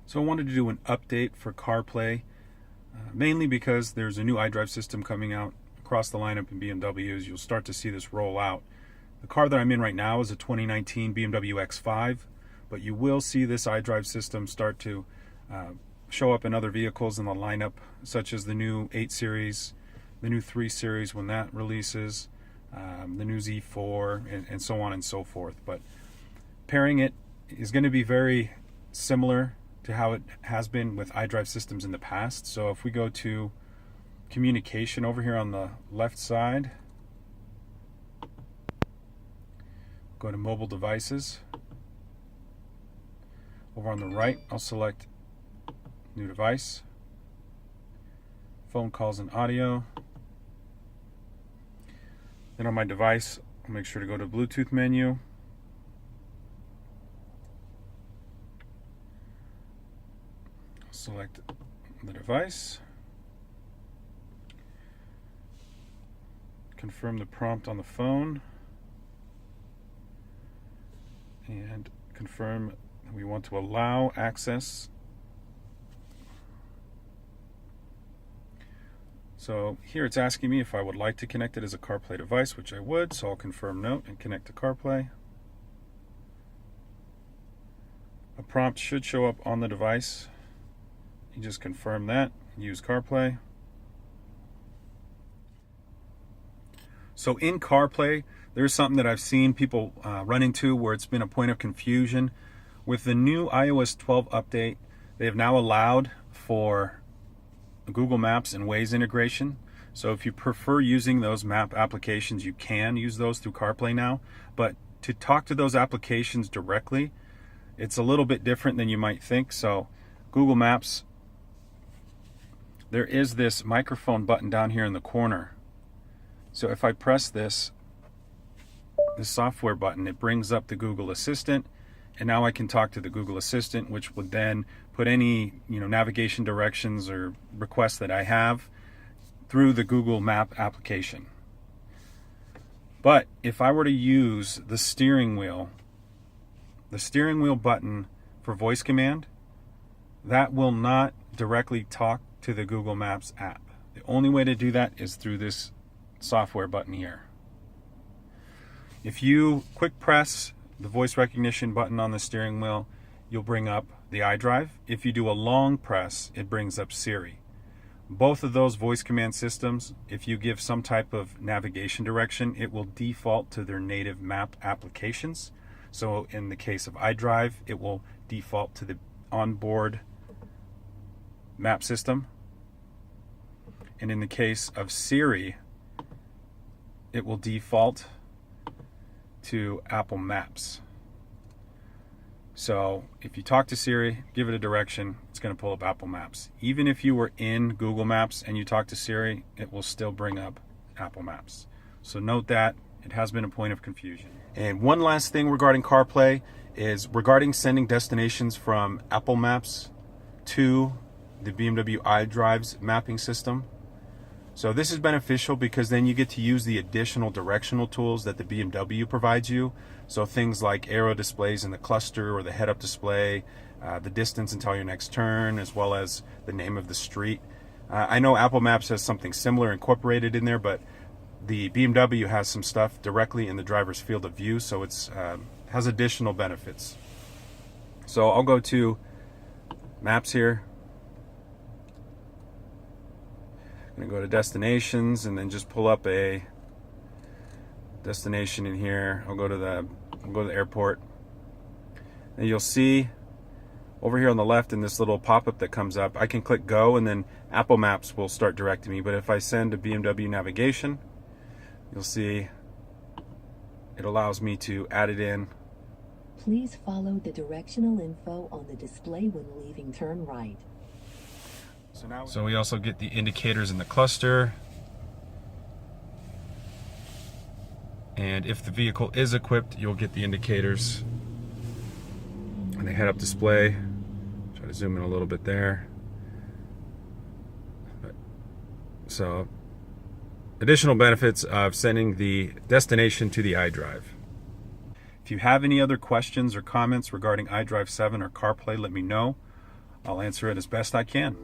So I wanted to do an update for CarPlay, mainly because there's a new iDrive system coming out across the lineup in BMWs. You'll start to see this roll out. The car that I'm in right now is a 2019 BMW X5, but you will see this iDrive system start to show up in other vehicles in the lineup, such as the new 8 Series, the new 3 Series when that releases, the new Z4, and so on and so forth. But pairing it is going to be very similar to how it has been with iDrive systems in the past. So if we go to communication over here on the left side, go to mobile devices. Over on the right, I'll select new device, phone calls and audio. Then on my device, I'll make sure to go to Bluetooth menu. Select the device. Confirm the prompt on the phone. And confirm we want to allow access. So here it's asking me if I would like to connect it as a CarPlay device, which I would, so I'll confirm no and connect to CarPlay. A prompt should show up on the device. You just confirm that, use CarPlay. So in CarPlay, there's something that I've seen people run into where it's been a point of confusion. With the new iOS 12 update, they have now allowed for Google Maps and Waze integration. So if you prefer using those map applications, you can use those through CarPlay now. But to talk to those applications directly, it's a little bit different than you might think. So Google Maps, there is this microphone button down here in the corner. So if I press this software button, it brings up the Google Assistant, and now I can talk to the Google Assistant, which would then put any navigation directions or requests that I have through the Google Map application. But if I were to use the steering wheel button for voice command, that will not directly talk to the Google Maps app. The only way to do that is through this software button here. If you quick press the voice recognition button on the steering wheel, you'll bring up the iDrive. If you do a long press, it brings up Siri. Both of those voice command systems, if you give some type of navigation direction, it will default to their native map applications. So in the case of iDrive, it will default to the onboard map system. And in the case of Siri, it will default to Apple Maps. So if you talk to Siri, give it a direction, it's going to pull up Apple Maps. Even if you were in Google Maps and you talk to Siri, it will still bring up Apple Maps. So note that it has been a point of confusion. And one last thing regarding CarPlay is regarding sending destinations from Apple Maps to the BMW iDrive's mapping system. So this is beneficial because then you get to use the additional directional tools that the BMW provides you. So things like aero displays in the cluster or the head-up display, the distance until your next turn, as well as the name of the street. I know Apple Maps has something similar incorporated in there, but the BMW has some stuff directly in the driver's field of view, so it's has additional benefits. So I'll go to Maps here. I'm going to go to destinations and then just pull up a destination in here. I'll go to the airport. And you'll see over here on the left in this little pop-up that comes up, I can click go and then Apple Maps will start directing me. But if I send a BMW navigation, you'll see it allows me to add it in. Please follow the directional info on the display when leaving turn right. So we also get the indicators in the cluster. And if the vehicle is equipped, you'll get the indicators and the head-up display. Try to zoom in a little bit there. So additional benefits of sending the destination to the iDrive. If you have any other questions or comments regarding iDrive 7 or CarPlay, let me know. I'll answer it as best I can.